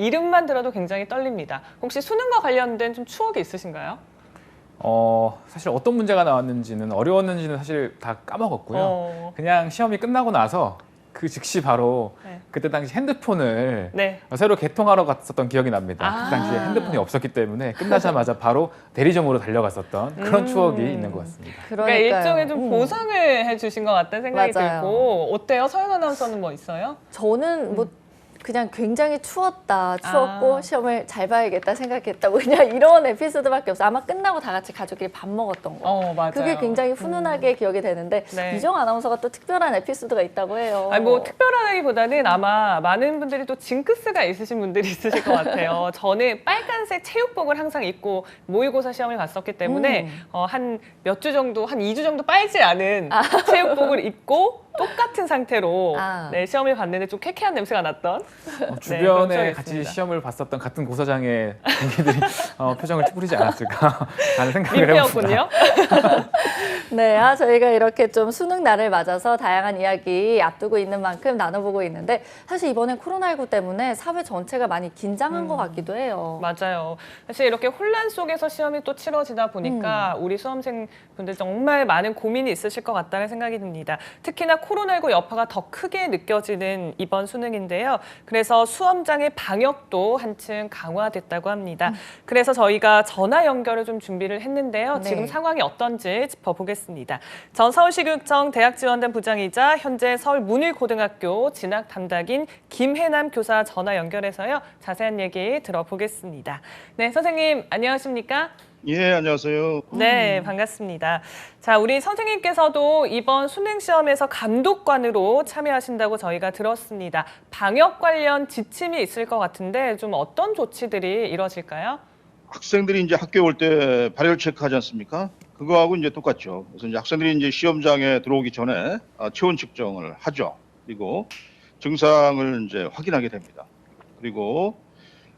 이름만 들어도 굉장히 떨립니다. 혹시 수능과 관련된 좀 추억이 있으신가요? 사실 어떤 문제가 나왔는지는 어려웠는지는 사실 다 까먹었고요. 그냥 시험이 끝나고 나서 그 즉시 바로 네. 그때 당시 핸드폰을 네. 새로 개통하러 갔었던 기억이 납니다. 아. 그 당시에 핸드폰이 없었기 때문에 끝나자마자 바로 대리점으로 달려갔었던 그런 추억이 있는 것 같습니다. 그러니까 일종의 좀 보상을 해주신 것 같다는 생각이 맞아요. 들고 어때요? 서연 아나운서는 뭐 있어요? 저는 뭐 그냥 굉장히 추웠고 아. 시험을 잘 봐야겠다 생각했다 뭐 그냥 이런 에피소드밖에 없어요. 아마 끝나고 다 같이 가족끼리 밥 먹었던 거. 맞아요. 그게 굉장히 훈훈하게 기억이 되는데 네. 이정 아나운서가 또 특별한 에피소드가 있다고 해요. 아니 뭐 특별하다기보다는 아마 많은 분들이 또 징크스가 있으신 분들이 있으실 것 같아요. 저는 빨간색 체육복을 항상 입고 모의고사 시험을 봤었기 때문에 한 몇 주 정도, 한 2주 정도 빨지 않은 체육복을 입고 똑같은 상태로 네, 시험을 봤는데 좀 쾌쾌한 냄새가 났던 주변에 네, 같이 시험을 봤었던 같은 고사장의 동기들이 표정을 찌푸리지 않았을까 하는 생각을 해봅니다. 민폐였군요. 네, 저희가 이렇게 좀 수능 날을 맞아서 다양한 이야기 앞두고 있는 만큼 나눠보고 있는데 사실 이번엔 코로나19 때문에 사회 전체가 많이 긴장한 것 같기도 해요. 맞아요. 사실 이렇게 혼란 속에서 시험이 또 치러지다 보니까 우리 수험생분들 정말 많은 고민이 있으실 것 같다는 생각이 듭니다. 특히나 코로나19 여파가 더 크게 느껴지는 이번 수능인데요. 그래서 수험장의 방역도 한층 강화됐다고 합니다. 그래서 저희가 전화 연결을 좀 준비를 했는데요. 네. 지금 상황이 어떤지 짚어보겠습니다. 전 서울시교육청 대학지원단 부장이자 현재 서울문일고등학교 진학 담당인 김혜남 교사 전화 연결해서요. 자세한 얘기 들어보겠습니다. 네, 선생님 안녕하십니까? 예, 안녕하세요. 네, 반갑습니다. 자, 우리 선생님께서도 이번 수능 시험에서 감독관으로 참여하신다고 저희가 들었습니다. 방역 관련 지침이 있을 것 같은데 좀 어떤 조치들이 이루어질까요? 학생들이 이제 학교에 올 때 발열 체크하지 않습니까? 그거하고 이제 똑같죠. 그래서 이제 학생들이 이제 시험장에 들어오기 전에 체온 측정을 하죠. 그리고 증상을 이제 확인하게 됩니다. 그리고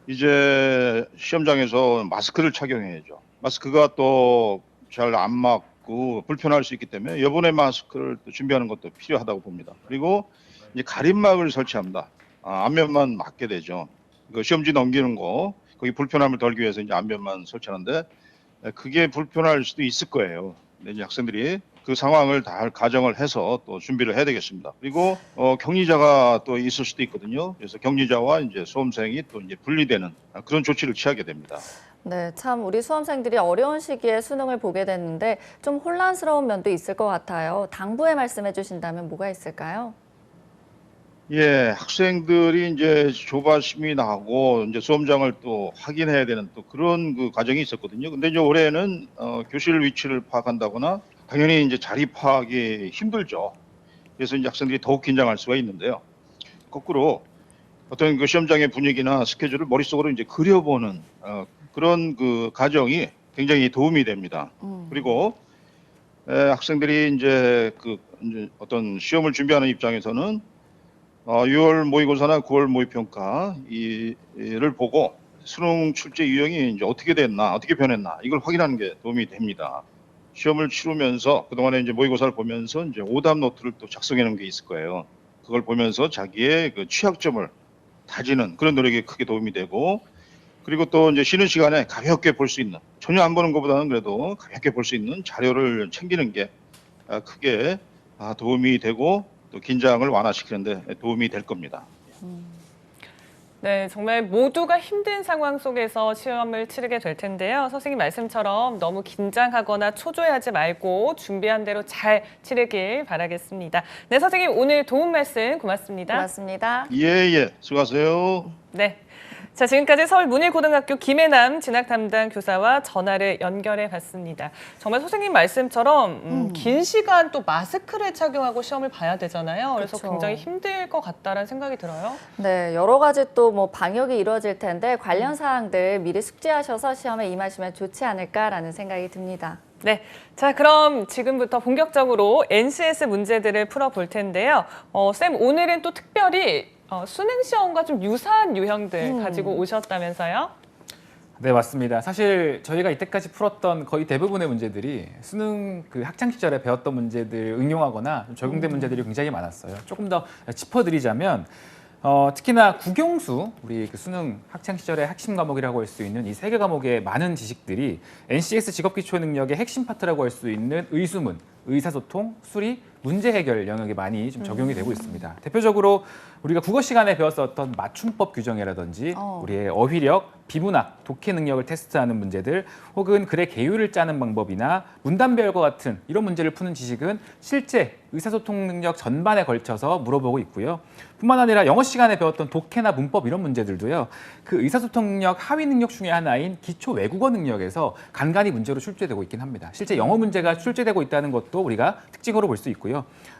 이제 시험장에서 마스크를 착용해야죠. 마스크가 또 잘 안 맞고 불편할 수 있기 때문에 여분의 마스크를 또 준비하는 것도 필요하다고 봅니다. 그리고 이제 가림막을 설치합니다. 앞면만 맞게 되죠. 그 시험지 넘기는 거 거기 불편함을 덜기 위해서 이제 앞면만 설치하는데 그게 불편할 수도 있을 거예요. 근데 이제 학생들이 그 상황을 다 가정을 해서 또 준비를 해야 되겠습니다. 그리고 격리자가 또 있을 수도 있거든요. 그래서 격리자와 이제 수험생이 또 이제 분리되는 그런 조치를 취하게 됩니다. 네, 참 우리 수험생들이 어려운 시기에 수능을 보게 됐는데 좀 혼란스러운 면도 있을 것 같아요. 당부에 말씀해 주신다면 뭐가 있을까요? 예, 학생들이 이제 조바심이 나고 이제 수험장을 또 확인해야 되는 또 그런 그 과정이 있었거든요. 근데 이제 올해는 교실 위치를 파악한다거나 당연히 이제 자리 파악이 힘들죠. 그래서 이제 학생들이 더욱 긴장할 수가 있는데요. 거꾸로 어떤 그 시험장의 분위기나 스케줄을 머릿속으로 이제 그려보는 그런 그 과정이 굉장히 도움이 됩니다. 그리고 학생들이 이제 이제 어떤 시험을 준비하는 입장에서는 6월 모의고사나 9월 모의평가 이를 보고 수능 출제 유형이 이제 어떻게 됐나, 어떻게 변했나 이걸 확인하는 게 도움이 됩니다. 시험을 치르면서 그동안에 이제 모의고사를 보면서 이제 오답 노트를 또 작성해 놓은 게 있을 거예요. 그걸 보면서 자기의 그 취약점을 다지는 그런 노력이 크게 도움이 되고 그리고 또 이제 쉬는 시간에 가볍게 볼 수 있는 전혀 안 보는 것보다는 그래도 가볍게 볼 수 있는 자료를 챙기는 게 크게 도움이 되고 또 긴장을 완화시키는데 도움이 될 겁니다. 네, 정말 모두가 힘든 상황 속에서 시험을 치르게 될 텐데요. 선생님 말씀처럼 너무 긴장하거나 초조해하지 말고 준비한 대로 잘 치르길 바라겠습니다. 네, 선생님 오늘 도움 말씀 고맙습니다. 고맙습니다. 예, 수고하세요. 네. 자, 지금까지 서울문일고등학교 김혜남 진학 담당 교사와 전화를 연결해 봤습니다. 정말 선생님 말씀처럼 긴 시간 또 마스크를 착용하고 시험을 봐야 되잖아요. 그래서 그쵸. 굉장히 힘들 것 같다라는 생각이 들어요. 네, 여러 가지 또 뭐 방역이 이루어질 텐데 관련 사항들 미리 숙지하셔서 시험에 임하시면 좋지 않을까라는 생각이 듭니다. 네, 자 그럼 지금부터 본격적으로 NCS 문제들을 풀어볼 텐데요. 쌤 오늘은 또 특별히 수능 시험과 좀 유사한 유형들 가지고 오셨다면서요? 네, 맞습니다. 사실 저희가 이때까지 풀었던 거의 대부분의 문제들이 수능 그 학창 시절에 배웠던 문제들 응용하거나 적용된 문제들이 굉장히 많았어요. 조금 더 짚어드리자면 특히나 국영수, 우리 그 수능 학창 시절의 핵심 과목이라고 할 수 있는 이 세 개 과목의 많은 지식들이 NCS 직업기초 능력의 핵심 파트라고 할 수 있는 의수문, 의사소통, 수리, 문제 해결 영역에 많이 좀 적용이 되고 있습니다. 대표적으로 우리가 국어 시간에 배웠었던 맞춤법 규정이라든지 우리의 어휘력, 비문학, 독해 능력을 테스트하는 문제들 혹은 글의 개요를 짜는 방법이나 문단별과 같은 이런 문제를 푸는 지식은 실제 의사소통 능력 전반에 걸쳐서 물어보고 있고요. 뿐만 아니라 영어 시간에 배웠던 독해나 문법 이런 문제들도요. 그 의사소통 능력 하위 능력 중에 하나인 기초 외국어 능력에서 간간히 문제로 출제되고 있긴 합니다. 실제 영어 문제가 출제되고 있다는 것도 우리가 특징으로 볼 수 있고요.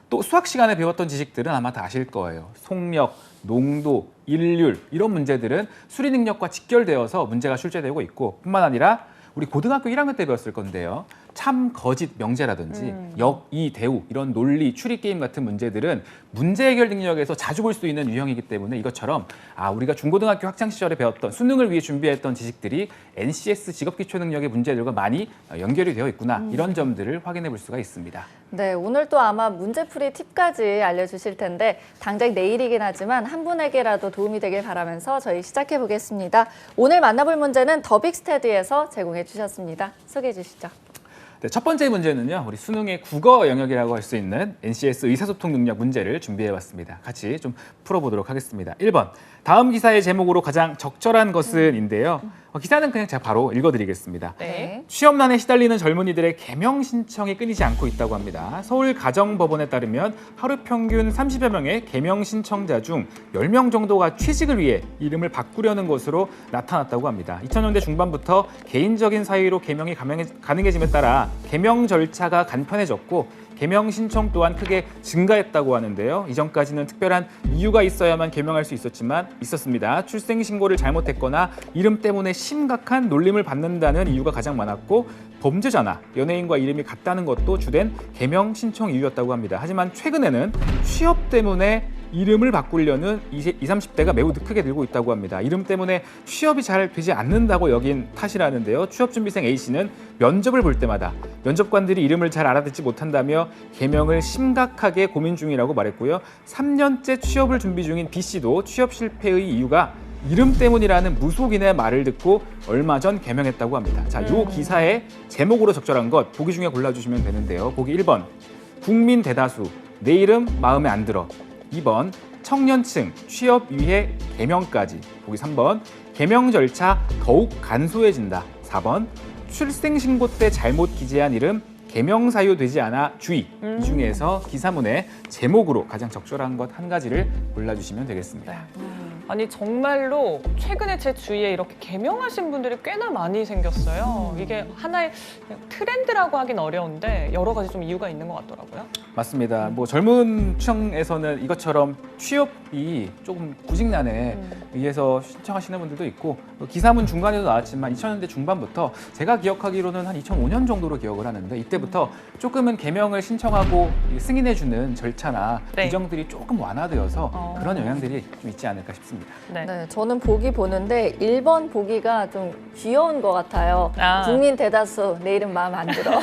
또 수학 시간에 배웠던 지식들은 아마 다 아실 거예요. 속력, 농도, 일률 이런 문제들은 수리 능력과 직결되어서 문제가 출제되고 있고 뿐만 아니라 우리 고등학교 1학년 때 배웠을 건데요. 참, 거짓, 명제라든지 역, 이, 대우 이런 논리, 추리 게임 같은 문제들은 문제 해결 능력에서 자주 볼 수 있는 유형이기 때문에 이것처럼 우리가 중고등학교 학창 시절에 배웠던 수능을 위해 준비했던 지식들이 NCS 직업기초 능력의 문제들과 많이 연결이 되어 있구나 이런 점들을 확인해 볼 수가 있습니다. 네, 오늘 또 아마 문제풀이 팁까지 알려주실 텐데 당장 내일이긴 하지만 한 분에게라도 도움이 되길 바라면서 저희 시작해 보겠습니다. 오늘 만나볼 문제는 더빅스테디에서 제공해 주셨습니다. 소개해 주시죠. 네, 첫 번째 문제는요. 우리 수능의 국어 영역이라고 할 수 있는 NCS 의사소통 능력 문제를 준비해봤습니다. 같이 좀 풀어보도록 하겠습니다. 1번, 다음 기사의 제목으로 가장 적절한 것은인데요. 기사는 그냥 제가 바로 읽어드리겠습니다. 네. 취업난에 시달리는 젊은이들의 개명 신청이 끊이지 않고 있다고 합니다. 서울가정법원에 따르면 하루 평균 30여 명의 개명 신청자 중 10명 정도가 취직을 위해 이름을 바꾸려는 것으로 나타났다고 합니다. 2000년대 중반부터 개인적인 사유로 개명이 가능해짐에 따라 개명 절차가 간편해졌고 개명 신청 또한 크게 증가했다고 하는데요. 이전까지는 특별한 이유가 있어야만 개명할 수 있었습니다. 출생 신고를 잘못했거나 이름 때문에 심각한 놀림을 받는다는 이유가 가장 많았고 범죄자나 연예인과 이름이 같다는 것도 주된 개명 신청 이유였다고 합니다. 하지만 최근에는 취업 때문에 이름을 바꾸려는 20, 30대가 매우 크게 늘고 있다고 합니다. 이름 때문에 취업이 잘 되지 않는다고 여긴 탓이라는데요. 취업준비생 A씨는 면접을 볼 때마다 면접관들이 이름을 잘 알아듣지 못한다며 개명을 심각하게 고민 중이라고 말했고요. 3년째 취업을 준비 중인 B씨도 취업 실패의 이유가 이름 때문이라는 무속인의 말을 듣고 얼마 전 개명했다고 합니다. 자, 이 기사의 제목으로 적절한 것 보기 중에 골라주시면 되는데요. 보기 1번, 국민 대다수, 내 이름 마음에 안 들어. 2번, 청년층, 취업 위해 개명까지. 보기 3번, 개명 절차 더욱 간소해진다. 4번, 출생신고 때 잘못 기재한 이름 개명 사유되지 않아 주의. 이 중에서 기사문의 제목으로 가장 적절한 것 한 가지를 골라주시면 되겠습니다. 아니 정말로 최근에 제 주위에 이렇게 개명하신 분들이 꽤나 많이 생겼어요. 이게 하나의 그냥 트렌드라고 하긴 어려운데 여러 가지 좀 이유가 있는 것 같더라고요. 맞습니다. 뭐 젊은 층에서는 이것처럼 취업이 조금 구직난에 의해서 신청하시는 분들도 있고 기사문 중간에도 나왔지만 2000년대 중반부터 제가 기억하기로는 한 2005년 정도로 기억을 하는데 이때부터 조금은 개명을 신청하고 승인해주는 절차나 네. 규정들이 조금 완화되어서 그런 영향들이 좀 있지 않을까 싶습니다. 네. 네, 저는 보기 보는데 1번 보기가 좀 귀여운 것 같아요. 아. 국민 대다수, 내 이름 마음 안 들어.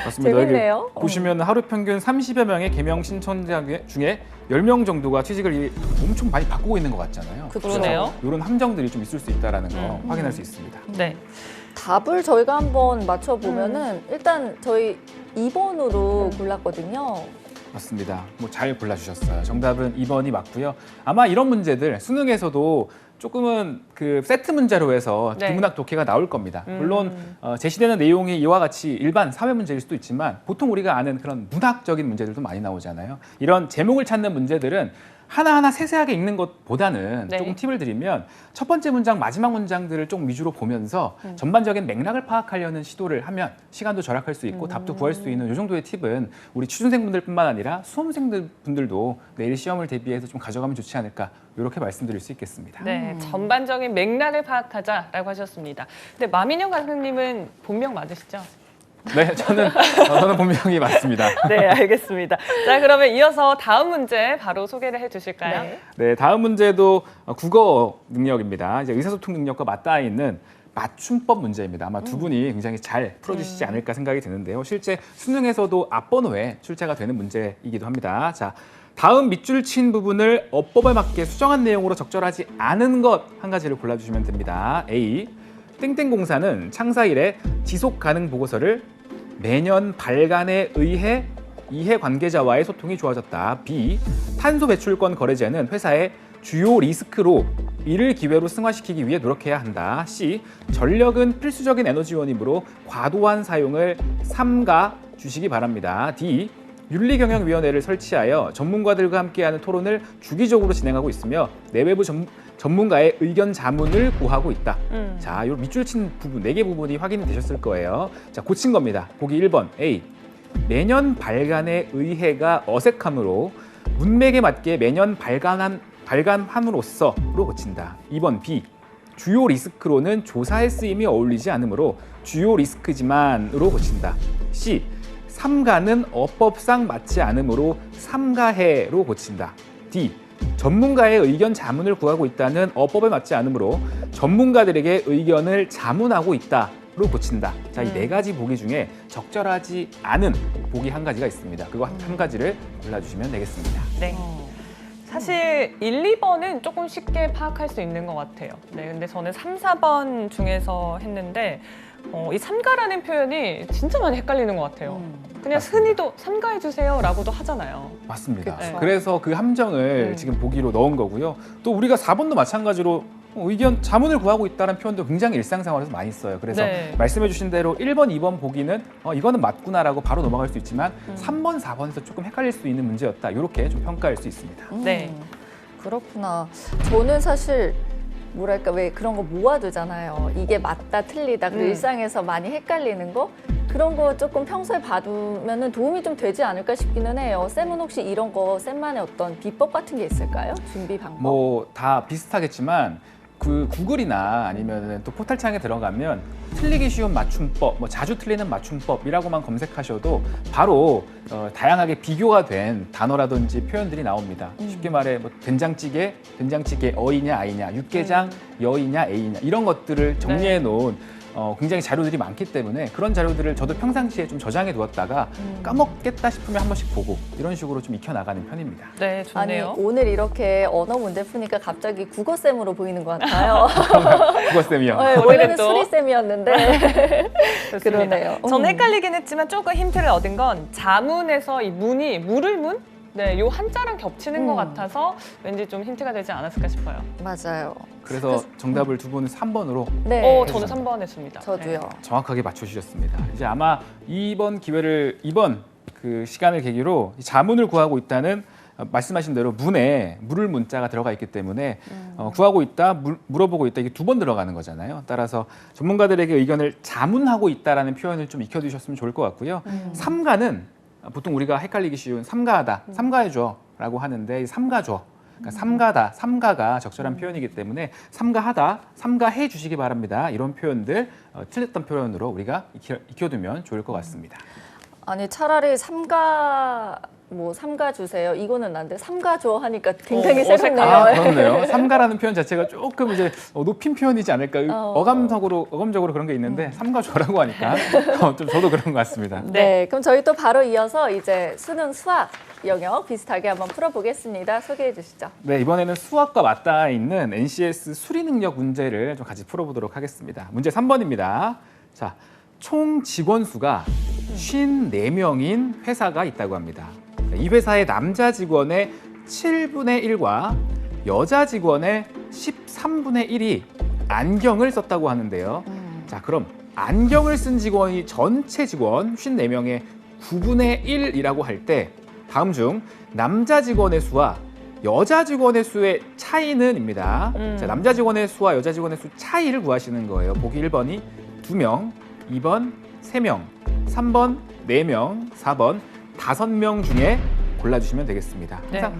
맞습니다. 재밌네요. 여기 보시면 하루 평균 30여 명의 개명 신청자 중에 10명 정도가 취직을 엄청 많이 바꾸고 있는 것 같잖아요. 그러네요. 이런 함정들이 좀 있을 수 있다는 거 확인할 수 있습니다. 네. 답을 저희가 한번 맞춰보면은 일단 저희 2번으로 골랐거든요. 맞습니다. 뭐 잘 골라주셨어요. 정답은 2번이 맞고요. 아마 이런 문제들 수능에서도 조금은 그 세트 문제로 해서 네. 비문학 독해가 나올 겁니다. 물론 제시되는 내용이 이와 같이 일반 사회 문제일 수도 있지만 보통 우리가 아는 그런 문학적인 문제들도 많이 나오잖아요. 이런 제목을 찾는 문제들은 하나하나 세세하게 읽는 것보다는 네. 조금 팁을 드리면 첫 번째 문장, 마지막 문장들을 좀 위주로 보면서 전반적인 맥락을 파악하려는 시도를 하면 시간도 절약할 수 있고 답도 구할 수 있는 이 정도의 팁은 우리 취준생분들뿐만 아니라 수험생분들도 내일 시험을 대비해서 좀 가져가면 좋지 않을까 이렇게 말씀드릴 수 있겠습니다. 네, 전반적인 맥락을 파악하자라고 하셨습니다. 근데 마민영 강사님은 본명 맞으시죠? 네, 저는 본명이 맞습니다. 네, 알겠습니다. 자, 그러면 이어서 다음 문제 바로 소개를 해주실까요? 네. 네, 다음 문제도 국어 능력입니다. 이제 의사소통 능력과 맞닿아 있는 맞춤법 문제입니다. 아마 두 분이 굉장히 잘 풀어주시지 않을까 생각이 드는데요. 실제 수능에서도 앞번호에 출제가 되는 문제이기도 합니다. 자, 다음 밑줄 친 부분을 어법에 맞게 수정한 내용으로 적절하지 않은 것 한 가지를 골라주시면 됩니다. A. 땡땡공사는 창사 이래 지속 가능 보고서를 매년 발간에 의해 이해관계자와의 소통이 좋아졌다. B. 탄소 배출권 거래제는 회사의 주요 리스크로 이를 기회로 승화시키기 위해 노력해야 한다. C. 전력은 필수적인 에너지원이므로 과도한 사용을 삼가 주시기 바랍니다. D. 윤리경영위원회를 설치하여 전문가들과 함께하는 토론을 주기적으로 진행하고 있으며 내외부 전문가의 의견 자문을 구하고 있다. 자, 요 밑줄 친 부분, 4개 부분이 확인이 되셨을 거예요. 자, 고친 겁니다. 보기 1번 A. 매년 발간의 의해가 어색함으로 문맥에 맞게 매년 발간함으로써로 고친다. 2번 B. 주요 리스크로는 조사에 쓰임이 어울리지 않으므로 주요 리스크지만으로 고친다. C. 삼가는 어법상 맞지 않으므로 삼가해로 고친다. D. 전문가의 의견 자문을 구하고 있다는 어법에 맞지 않으므로 전문가들에게 의견을 자문하고 있다로 고친다. 자, 이 4가지 보기 중에 적절하지 않은 보기 한 가지가 있습니다. 그거 한 가지를 골라주시면 되겠습니다. 네. 사실 1, 2번은 조금 쉽게 파악할 수 있는 것 같아요. 네, 근데 저는 3, 4번 중에서 했는데 이 삼가라는 표현이 진짜 많이 헷갈리는 것 같아요. 그냥 흔히도 삼가해주세요라고도 하잖아요. 맞습니다. 그쵸. 그래서 그 함정을 지금 보기로 넣은 거고요. 또 우리가 4번도 마찬가지로 의견 자문을 구하고 있다는 표현도 굉장히 일상생활에서 많이 써요. 그래서 네. 말씀해 주신 대로 1번, 2번 보기는 이거는 맞구나라고 바로 넘어갈 수 있지만 3번, 4번에서 조금 헷갈릴 수 있는 문제였다. 이렇게 좀 평가할 수 있습니다. 네. 그렇구나. 저는 사실 뭐랄까 왜 그런 거 모아두잖아요. 이게 맞다 틀리다. 그리고 일상에서 많이 헷갈리는 거 그런 거 조금 평소에 봐두면은 도움이 좀 되지 않을까 싶기는 해요. 쌤은 혹시 이런 거 쌤만의 어떤 비법 같은 게 있을까요? 준비 방법? 뭐 다 비슷하겠지만 그 구글이나 아니면 또 포털창에 들어가면 틀리기 쉬운 맞춤법, 뭐 자주 틀리는 맞춤법이라고만 검색하셔도 바로 다양하게 비교가 된 단어라든지 표현들이 나옵니다. 쉽게 말해 뭐 된장찌개 어이냐 아이냐, 육개장 여이냐 에이냐 이런 것들을 정리해 놓은 굉장히 자료들이 많기 때문에 그런 자료들을 저도 평상시에 좀 저장해 두었다가 까먹겠다 싶으면 한 번씩 보고 이런 식으로 좀 익혀나가는 편입니다. 네, 아니 좋네요. 오늘 이렇게 언어 문제 푸니까 갑자기 국어쌤으로 보이는 것 같아요. 국어쌤이요. 네, 오늘은 원래는 또. 수리쌤이었는데 좋습니다. 그러네요. 저는 헷갈리긴 했지만 조금 힌트를 얻은 건 자문에서 이 문이 물을 문? 네, 요 한자랑 겹치는 것 같아서 왠지 좀 힌트가 되지 않았을까 싶어요. 맞아요. 그래서 정답을 두 분은 3번으로 네, 저는 3번 했습니다. 저도요. 정확하게 맞춰주셨습니다. 이제 아마 이번 그 시간을 계기로 이 자문을 구하고 있다는 말씀하신 대로 문에 물을 문자가 들어가 있기 때문에 구하고 있다, 물어보고 있다 이게 2번 들어가는 거잖아요. 따라서 전문가들에게 의견을 자문하고 있다라는 표현을 좀 익혀두셨으면 좋을 것 같고요. 삼가는 보통 우리가 헷갈리기 쉬운 삼가하다, 삼가해줘라고 하는데 이 삼가줘. 그러니까 삼가다, 삼가가 적절한 표현이기 때문에 삼가하다, 삼가해 주시기 바랍니다. 이런 표현들 틀렸던 표현으로 우리가 익혀두면 좋을 것 같습니다. 아니 차라리 삼가 주세요. 이거는 난데 삼가줘 하니까 굉장히 새롭네요. 그렇네요. 삼가라는 표현 자체가 조금 이제 높인 표현이지 않을까. 어감적으로 그런 게 있는데 삼가줘라고 하니까 좀 저도 그런 것 같습니다. 네, 그럼 저희 또 바로 이어서 이제 수능 수학 영역 비슷하게 한번 풀어보겠습니다. 소개해 주시죠. 네, 이번에는 수학과 맞닿아 있는 NCS 수리 능력 문제를 좀 같이 풀어보도록 하겠습니다. 문제 3번입니다. 자, 총 직원 수가 54명인 회사가 있다고 합니다. 이 회사의 남자 직원의 7분의 1과 여자 직원의 13분의 1이 안경을 썼다고 하는데요. 자, 그럼 안경을 쓴 직원이 전체 직원 54명의 9분의 1이라고 할 때 다음 중 남자 직원의 수와 여자 직원의 수의 차이는입니다. 자, 남자 직원의 수와 여자 직원의 수 차이를 구하시는 거예요. 보기 1번이 2명, 2번 3명, 3번 4명, 4번 5명 중에 골라주시면 되겠습니다. 항상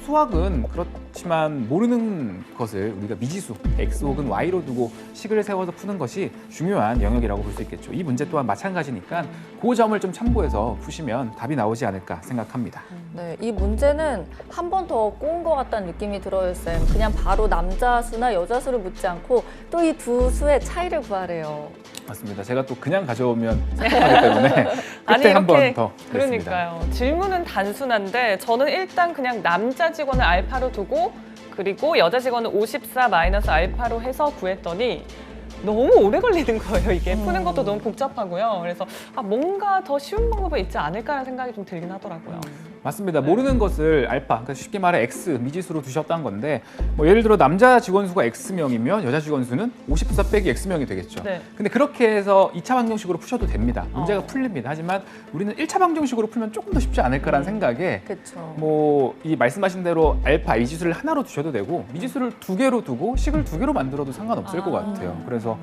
수학은 그렇지만 모르는 것을 우리가 미지수 X 혹은 Y로 두고 식을 세워서 푸는 것이 중요한 영역이라고 볼 수 있겠죠. 이 문제 또한 마찬가지니까 그 점을 좀 참고해서 푸시면 답이 나오지 않을까 생각합니다. 네, 이 문제는 한 번 더 꼬은 것 같다는 느낌이 들어요, 쌤. 그냥 바로 남자 수나 여자 수를 묻지 않고 또 이 두 수의 차이를 구하래요. 맞습니다. 제가 또 그냥 가져오면 생각하기 때문에 아니 그때 한 번 이렇게 더 그랬습니다. 그러니까요. 질문은 단순한데 저는 일단 그냥 남자 직원을 알파로 두고 그리고 여자 직원은 54 마이너스 알파로 해서 구했더니 너무 오래 걸리는 거예요. 이게 푸는 것도 너무 복잡하고요. 그래서 뭔가 더 쉬운 방법이 있지 않을까라는 생각이 좀 들긴 하더라고요. 맞습니다. 모르는 것을 알파, 그러니까 쉽게 말해 X, 미지수로 두셨다는 건데 뭐 예를 들어 남자 직원 수가 X명이면 여자 직원 수는 54 빼기 X명이 되겠죠. 네. 근데 그렇게 해서 2차 방정식으로 푸셔도 됩니다. 문제가 풀립니다. 하지만 우리는 1차 방정식으로 풀면 조금 더 쉽지 않을까라는 생각에 그렇죠. 뭐 이 말씀하신 대로 알파, 미지수를 하나로 두셔도 되고 미지수를 2개로 두고 식을 2개로 만들어도 상관없을 것 같아요. 그래서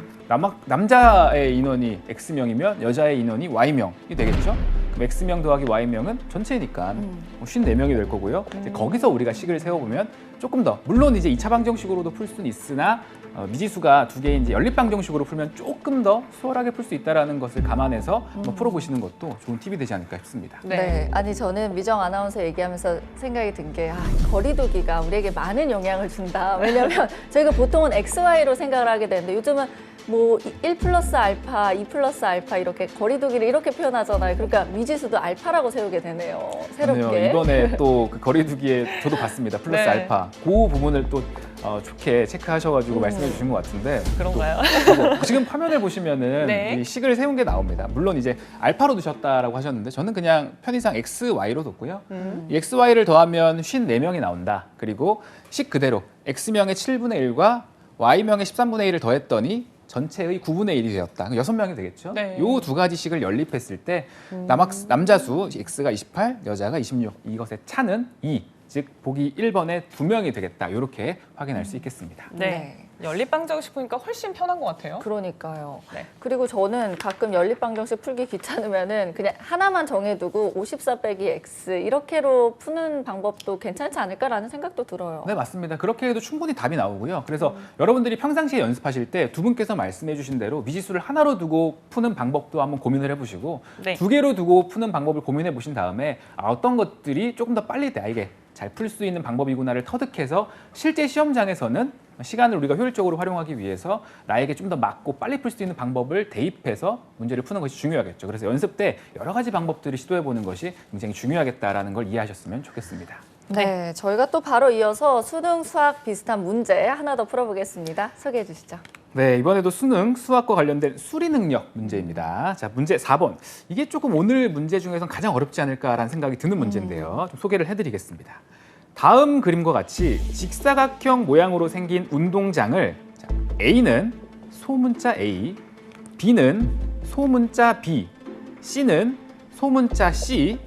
남자의 인원이 X명이면 여자의 인원이 Y명이 되겠죠. 그럼 X명 더하기 Y명은 전체니까 54명이 될 거고요. 이제 거기서 우리가 식을 세워보면 조금 더 물론 이제 2차 방정식으로도 풀 수는 있으나 미지수가 2개인 이제 연립 방정식으로 풀면 조금 더 수월하게 풀 수 있다는 것을 감안해서 한번 풀어보시는 것도 좋은 팁이 되지 않을까 싶습니다. 네. 아니 저는 미정 아나운서 얘기하면서 생각이 든 게 거리두기가 우리에게 많은 영향을 준다. 왜냐하면 저희가 보통은 XY로 생각을 하게 되는데 요즘은 뭐 1 플러스 알파, 2 플러스 알파 이렇게 거리두기를 이렇게 표현하잖아요. 그러니까 미지수도 알파라고 세우게 되네요. 새롭게. 그러네요. 이번에 또 그 거리두기에 저도 봤습니다. 플러스 네. 알파. 그 부분을 또 좋게 체크하셔가지고 말씀해 주신 것 같은데 그런가요? 또 지금 화면을 보시면은 네. 이 식을 세운 게 나옵니다. 물론 이제 알파로 두셨다라고 하셨는데 저는 그냥 편의상 XY로 뒀고요. 이 XY를 더하면 54명이 나온다. 그리고 식 그대로 X명의 7분의 1과 Y명의 13분의 1을 더했더니 전체의 9분의 1이 되었다. 6명이 되겠죠? 네. 요 두 가지씩을 연립했을 때 남자수 X가 28, 여자가 26. 이것의 차는 2. 즉 보기 1번에 2명이 되겠다. 이렇게 확인할 수 있겠습니다. 네. 연립 방정식 보니까 훨씬 편한 것 같아요. 그러니까요. 네. 그리고 저는 가끔 연립방정식 풀기 귀찮으면은 그냥 하나만 정해두고 54 빼기 X 이렇게로 푸는 방법도 괜찮지 않을까라는 생각도 들어요. 네, 맞습니다. 그렇게 해도 충분히 답이 나오고요. 그래서 여러분들이 평상시에 연습하실 때 두 분께서 말씀해 주신 대로 미지수를 하나로 두고 푸는 방법도 한번 고민을 해보시고 네. 2개로 두고 푸는 방법을 고민해 보신 다음에 어떤 것들이 조금 더 빨리 나에게 잘 풀 수 있는 방법이구나를 터득해서 실제 시험장에서는 시간을 우리가 효율적으로 활용하기 위해서 나에게 좀 더 맞고 빨리 풀 수 있는 방법을 대입해서 문제를 푸는 것이 중요하겠죠. 그래서 연습 때 여러 가지 방법들을 시도해보는 것이 굉장히 중요하겠다라는 걸 이해하셨으면 좋겠습니다. 네, 저희가 또 바로 이어서 수능, 수학 비슷한 문제 하나 더 풀어보겠습니다. 소개해 주시죠. 네, 이번에도 수능, 수학과 관련된 수리 능력 문제입니다. 자, 문제 4번. 이게 조금 오늘 문제 중에서 가장 어렵지 않을까라는 생각이 드는 문제인데요. 좀 소개를 해드리겠습니다. 다음 그림과 같이 직사각형 모양으로 생긴 운동장을 자, A는 소문자 A, B는 소문자 B, C는 소문자 C,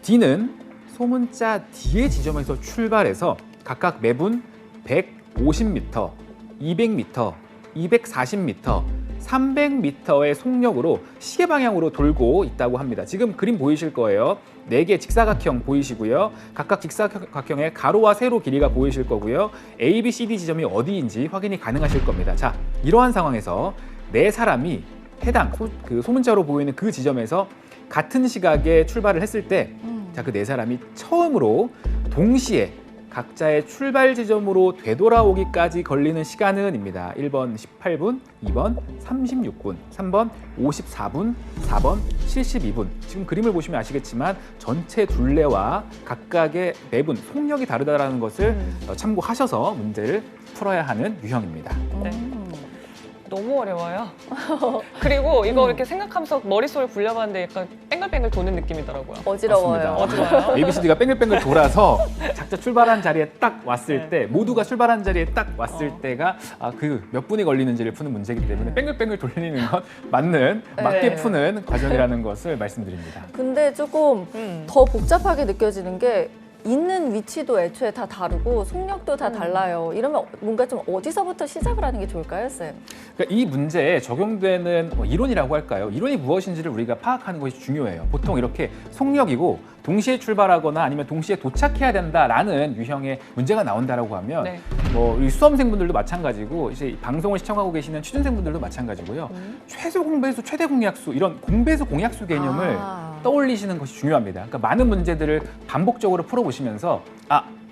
D는 소문자 D의 지점에서 출발해서 각각 매분 150m, 200m, 240m, 300m의 속력으로 시계 방향으로 돌고 있다고 합니다. 지금 그림 보이실 거예요. 4개 직사각형 보이시고요. 각각 직사각형의 가로와 세로 길이가 보이실 거고요. A, B, C, D 지점이 어디인지 확인이 가능하실 겁니다. 자, 이러한 상황에서 4사람이 해당 소문자로 보이는 그 지점에서 같은 시각에 출발을 했을 때 자, 그 4사람이 처음으로 동시에 각자의 출발 지점으로 되돌아오기까지 걸리는 시간은입니다. 1번 18분, 2번 36분, 3번 54분, 4번 72분. 지금 그림을 보시면 아시겠지만 전체 둘레와 각각의 매분, 속력이 다르다는 것을 참고하셔서 문제를 풀어야 하는 유형입니다. 네. 너무 어려워요. 그리고 이거 이렇게 생각하면서 머릿속을 굴려봤는데 약간 뺑글뺑글 도는 느낌이더라고요. 어지러워요. 맞습니다. ABCD가 뺑글뺑글 돌아서 각자 출발한 자리에 딱 왔을 때 모두가 출발한 자리에 딱 왔을 때가 그 몇 분이 걸리는지를 푸는 문제이기 때문에 뺑글뺑글 돌리는 건 맞게 네. 푸는 과정이라는 것을 말씀드립니다. 근데 조금 더 복잡하게 느껴지는 게 있는 위치도 애초에 다 다르고 속력도 다 달라요. 이러면 뭔가 좀 어디서부터 시작을 하는 게 좋을까요, 쌤? 그러니까 이 문제에 적용되는 이론이라고 할까요? 이론이 무엇인지를 우리가 파악하는 것이 중요해요. 보통 이렇게 속력이고 동시에 출발하거나 아니면 동시에 도착해야 된다라는 유형의 문제가 나온다라고 하면 네. 우리 수험생분들도 마찬가지고 이제 방송을 시청하고 계시는 취준생분들도 마찬가지고요. 최소 공배수, 최대 공약수 이런 공배수 공약수 개념을 떠올리시는 것이 중요합니다. 그러니까 많은 문제들을 반복적으로 풀어보시면서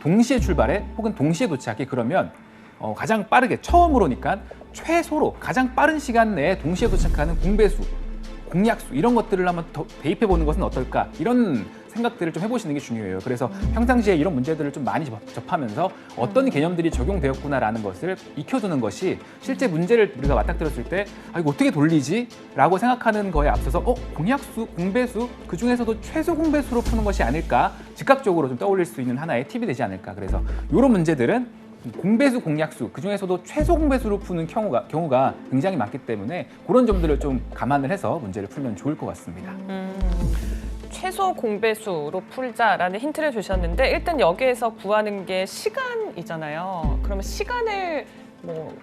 동시에 출발해 혹은 동시에 도착해 그러면 가장 빠르게 처음으로니까 최소로 가장 빠른 시간 내에 동시에 도착하는 공배수, 공약수 이런 것들을 한번 더 대입해 보는 것은 어떨까 이런 생각들을 좀 해보시는 게 중요해요. 그래서 평상시에 이런 문제들을 좀 많이 접하면서 어떤 개념들이 적용되었구나라는 것을 익혀두는 것이 실제 문제를 우리가 맞닥뜨렸을 때 이거 어떻게 돌리지? 라고 생각하는 거에 앞서서 공약수, 공배수 그중에서도 최소 공배수로 푸는 것이 아닐까 즉각적으로 좀 떠올릴 수 있는 하나의 팁이 되지 않을까. 그래서 이런 문제들은 공배수, 공약수 그중에서도 최소 공배수로 푸는 경우가 굉장히 많기 때문에 그런 점들을 좀 감안을 해서 문제를 풀면 좋을 것 같습니다. 최소 공배수로 풀자라는 힌트를 주셨는데 일단 여기에서 구하는 게 시간이잖아요. 그러면 시간을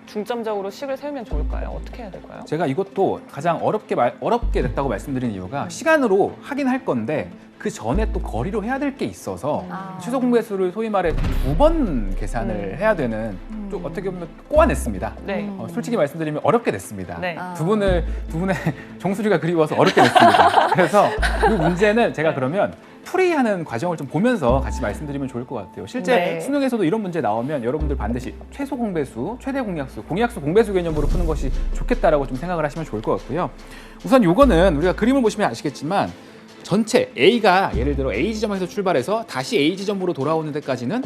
중점적으로 식을 세우면 좋을까요? 어떻게 해야 될까요? 제가 이것도 가장 어렵게 됐다고 말씀드린 이유가 시간으로 하긴 할 건데 그 전에 또 거리로 해야 될 게 있어서 최소 공배수를 소위 말해 2번 계산을 해야 되는 좀 어떻게 보면 꼬아냈습니다. 네. 솔직히 말씀드리면 어렵게 됐습니다. 네. 두 분의 정수리가 그리워서 어렵게 됐습니다. 그래서 이 문제는 제가 그러면 풀이하는 과정을 좀 보면서 같이 말씀드리면 좋을 것 같아요. 실제 네. 수능에서도 이런 문제 나오면 여러분들 반드시 최소 공배수, 최대 공약수, 공약수 공배수 개념으로 푸는 것이 좋겠다라고 좀 생각을 하시면 좋을 것 같고요. 우선 요거는 우리가 그림을 보시면 아시겠지만 전체 A가 예를 들어 A 지점에서 출발해서 다시 A 지점으로 돌아오는 데까지는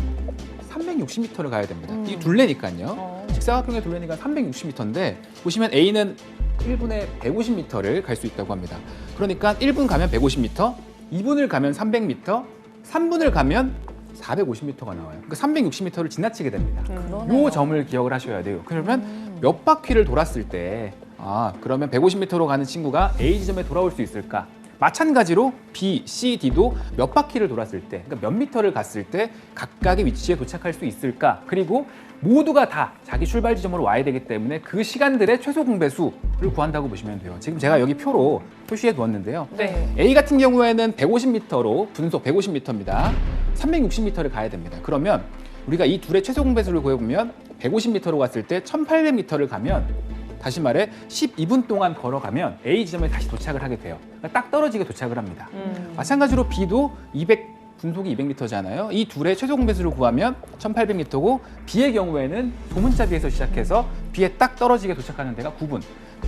360m를 가야 됩니다. 이 둘레니까요. 직사각형의 둘레니까 360m인데 보시면 A는 1분에 150m를 갈 수 있다고 합니다. 그러니까 1분 가면 150m, 2분을 가면 300m, 3분을 가면 450m가 나와요. 그러니까 360m를 지나치게 됩니다. 이 점을 기억을 하셔야 돼요. 그러면 몇 바퀴를 돌았을 때 그러면 150m로 가는 친구가 A 지점에 돌아올 수 있을까? 마찬가지로 B, C, D도 몇 바퀴를 돌았을 때, 그러니까 몇 미터를 갔을 때 각각의 위치에 도착할 수 있을까? 그리고 모두가 다 자기 출발 지점으로 와야 되기 때문에 그 시간들의 최소 공배수를 구한다고 보시면 돼요. 지금 제가 여기 표로 표시해 두었는데요. 네. A 같은 경우에는 150m로 분속 150m입니다. 360m를 가야 됩니다. 그러면 우리가 이 둘의 최소 공배수를 구해보면 150m로 갔을 때 1800m를 가면 다시 말해 12분 동안 걸어가면 A 지점에 다시 도착을 하게 돼요. 그러니까 딱 떨어지게 도착을 합니다. 마찬가지로 B도 분속이 200m잖아요. 이 둘의 최소 공배수를 구하면 1800m고 B의 경우에는 소문자비에서 시작해서 B에 딱 떨어지게 도착하는 데가 9분.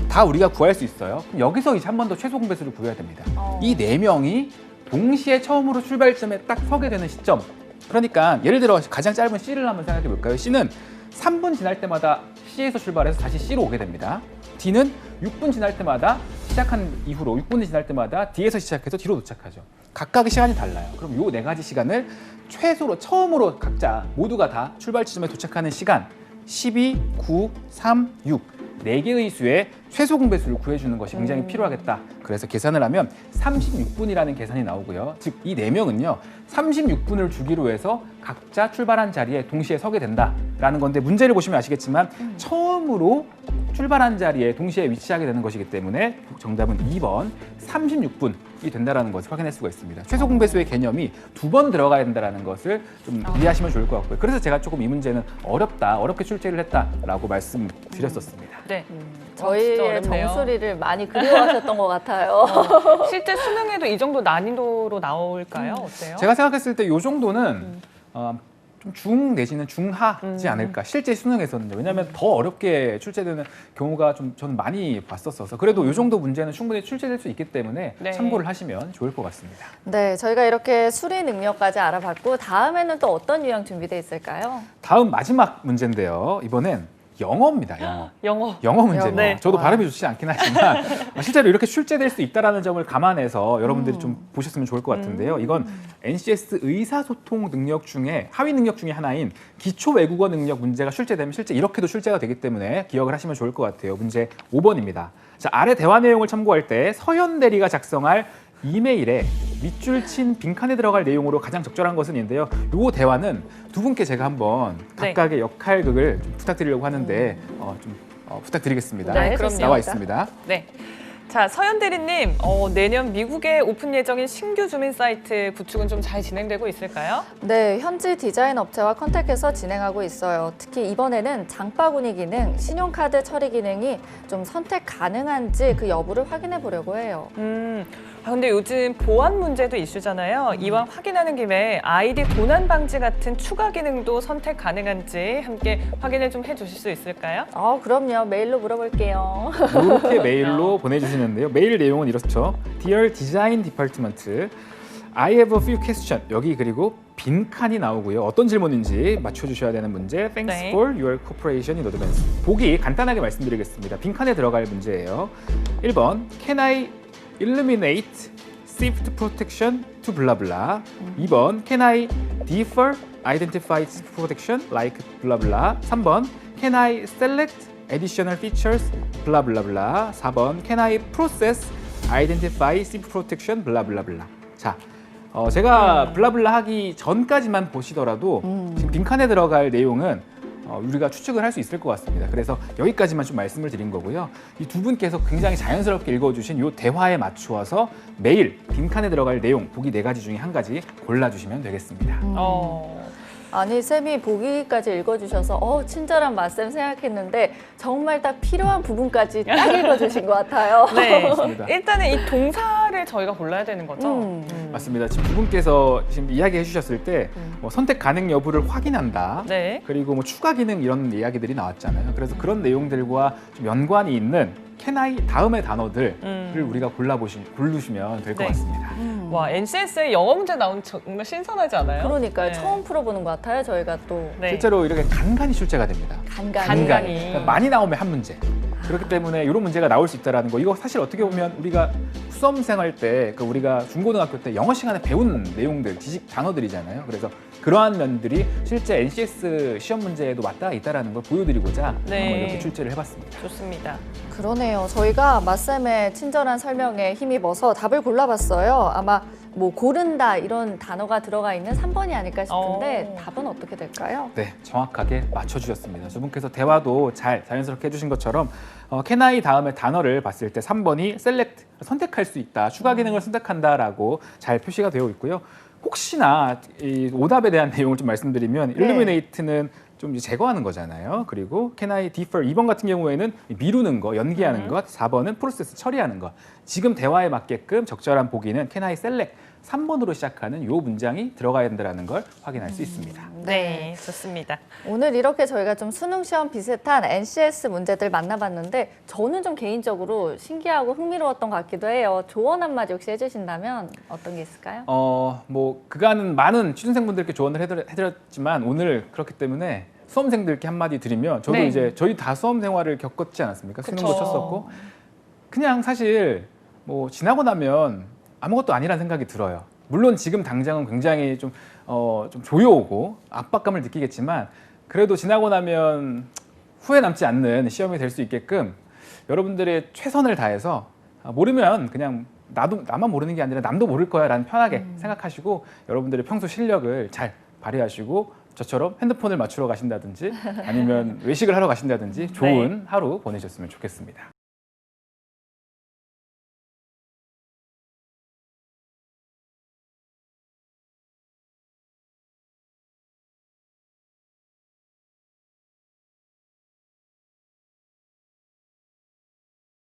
다 우리가 구할 수 있어요. 그럼 여기서 이제 한 번 더 최소 공배수를 구해야 됩니다. 이 네 명이 동시에 처음으로 출발점에 딱 서게 되는 시점. 그러니까 예를 들어 가장 짧은 C를 한번 생각해 볼까요? C는 3분 지날 때마다 C에서 출발해서 다시 C로 오게 됩니다. D는 6분 지날 때마다 시작한 이후로 6분이 지날 때마다 D에서 시작해서 D로 도착하죠. 각각의 시간이 달라요. 그럼 요 네 가지 시간을 최소로 처음으로 각자 모두가 다 출발 지점에 도착하는 시간 12, 9, 3, 6 4개의 수의 최소 공배수를 구해주는 것이 굉장히 필요하겠다. 그래서 계산을 하면 36분이라는 계산이 나오고요. 즉 이 4명은요. 36분을 주기로 해서 각자 출발한 자리에 동시에 서게 된다라는 건데 문제를 보시면 아시겠지만 처음으로 출발한 자리에 동시에 위치하게 되는 것이기 때문에 정답은 2번 36분이 된다는 것을 확인할 수가 있습니다. 최소 공배수의 개념이 2번 들어가야 된다는 것을 좀 이해하시면 좋을 것 같고요. 그래서 제가 조금 이 문제는 어렵게 출제를 했다라고 말씀드렸었습니다. 네. 진짜 저희의 어렵네요. 정수리를 많이 그리워하셨던 것 같아요. 실제 수능에도 이 정도 난이도로 나올까요? 어때요? 제가 생각했을 때 이 정도는 좀 중 내지는 중하지 않을까. 실제 수능에서는요. 왜냐하면 더 어렵게 출제되는 경우가 좀 저는 많이 봤었어서 그래도 이 정도 문제는 충분히 출제될 수 있기 때문에 네. 참고를 하시면 좋을 것 같습니다. 네, 저희가 이렇게 수리 능력까지 알아봤고 다음에는 또 어떤 유형 준비되어 있을까요? 다음 마지막 문제인데요. 이번엔 영어입니다. 영어. 영어. 영어 문제입니다. 네. 저도 발음이 좋지 않긴 하지만 실제로 이렇게 출제될 수 있다는 점을 감안해서 여러분들이 좀 보셨으면 좋을 것 같은데요. 이건 NCS 의사소통 능력 중에 하위 능력 중에 하나인 기초 외국어 능력 문제가 출제되면 실제 이렇게도 출제가 되기 때문에 기억을 하시면 좋을 것 같아요. 문제 5번입니다. 자, 아래 대화 내용을 참고할 때 서현 대리가 작성할 이메일에 밑줄 친 빈칸에 들어갈 내용으로 가장 적절한 것은 있는데요. 이 대화는 두 분께 제가 한번 네. 각각의 역할극을 좀 부탁드리려고 하는데 부탁드리겠습니다. 네, 그럼요. 나와 있습니다. 네. 자, 서현 대리님, 내년 미국에 오픈 예정인 신규 주민 사이트 구축은 좀 잘 진행되고 있을까요? 네, 현지 디자인 업체와 컨택해서 진행하고 있어요. 특히 이번에는 장바구니 기능, 신용카드 처리 기능이 좀 선택 가능한지 그 여부를 확인해 보려고 해요. 근데 요즘 보안 문제도 이슈잖아요. 이왕 확인하는 김에 아이디 도난 방지 같은 추가 기능도 선택 가능한지 함께 확인을 좀 해주실 수 있을까요? 그럼요. 메일로 물어볼게요. 이렇게 메일로 보내주시는데요. 메일 내용은 이렇죠. Dear Design Department, I have a few questions. 여기 그리고 빈칸이 나오고요. 어떤 질문인지 맞춰주셔야 되는 문제. Thanks 네. for your cooperation in advance. 보기 간단하게 말씀드리겠습니다. 빈칸에 들어갈 문제예요. 1번, Can I eliminate theft protection to blah blah? 2번, Can I defer identified theft protection like blah blah? 3번, Can I select additional features blah blah blah? 4번, Can I process identify theft protection blah blah blah? 자, 제가 블라블라 하기 전까지만 보시더라도 지금 빈칸에 들어갈 내용은 우리가 추측을 할 수 있을 것 같습니다. 그래서 여기까지만 좀 말씀을 드린 거고요. 이 두 분께서 굉장히 자연스럽게 읽어주신 이 대화에 맞추어서 매일 빈칸에 들어갈 내용 보기 4가지 중에 한 가지 골라주시면 되겠습니다. 아니, 쌤이 보기까지 읽어주셔서 친절한 맞쌤 생각했는데 정말 딱 필요한 부분까지 딱 읽어주신 것 같아요. 네. 맞습니다. 일단은 이 동사를 저희가 골라야 되는 거죠. 맞습니다. 지금 두 분께서 지금 이야기해 주셨을 때 선택 가능 여부를 확인한다. 네. 그리고 뭐 추가 기능 이런 이야기들이 나왔잖아요. 그래서 그런 내용들과 좀 연관이 있는 can I 다음의 단어들을 우리가 고르시면 될 것 네. 같습니다. 와, NCS에 영어 문제 나오면 정말 신선하지 않아요? 그러니까요. 네. 처음 풀어보는 것 같아요. 저희가 또 네. 실제로 이렇게 간간히 출제가 됩니다. 간간히. 간간히. 많이 나오면 한 문제. 그렇기 때문에 이런 문제가 나올 수 있다는 거. 이거 사실 어떻게 보면 우리가 수험생활 때, 우리가 중고등학교 때 영어 시간에 배운 내용들, 지식 단어들이잖아요. 그래서 그러한 면들이 실제 NCS 시험 문제에도 맞닿아 있다는 걸 보여드리고자 네. 한번 이렇게 출제를 해봤습니다. 좋습니다. 그러네요. 저희가 맞쌤의 친절한 설명에 힘입어서 답을 골라봤어요. 아마 뭐 고른다 이런 단어가 들어가 있는 3번이 아닐까 싶은데 답은 어떻게 될까요? 네, 정확하게 맞춰주셨습니다. 두 분께서 대화도 잘 자연스럽게 해주신 것처럼 can I 다음에 단어를 봤을 때 3번이 select, 선택할 수 있다, 추가 기능을 선택한다라고 잘 표시가 되어 있고요. 혹시나 이 오답에 대한 내용을 좀 말씀드리면 네. eliminate는 좀 이제 제거하는 거잖아요. 그리고 can I defer 2번 같은 경우에는 미루는 거, 연기하는 것, 4번은 프로세스 처리하는 것. 지금 대화에 맞게끔 적절한 보기는 can I select 3번으로 시작하는 이 문장이 들어가야 된다는 걸 확인할 수 있습니다. 네, 좋습니다. 오늘 이렇게 저희가 좀 수능 시험 비슷한 NCS 문제들 만나봤는데 저는 좀 개인적으로 신기하고 흥미로웠던 것 같기도 해요. 조언 한마디 혹시 해주신다면 어떤 게 있을까요? 뭐 그간은 많은 취준생분들께 조언을 해드렸지만 오늘 그렇기 때문에 수험생들께 한마디 드리면 저도 네. 이제 저희 다 수험 생활을 겪었지 않았습니까? 그쵸. 수능도 쳤었고 그냥 사실 뭐 지나고 나면 아무것도 아니라는 생각이 들어요. 물론 지금 당장은 굉장히 좀 조여오고 압박감을 느끼겠지만 그래도 지나고 나면 후회 남지 않는 시험이 될 수 있게끔 여러분들의 최선을 다해서 모르면 그냥 나만 모르는 게 아니라 남도 모를 거야 라는 편하게 생각하시고 여러분들의 평소 실력을 잘 발휘하시고 저처럼 핸드폰을 맞추러 가신다든지 아니면 외식을 하러 가신다든지 좋은 하루 보내셨으면 좋겠습니다.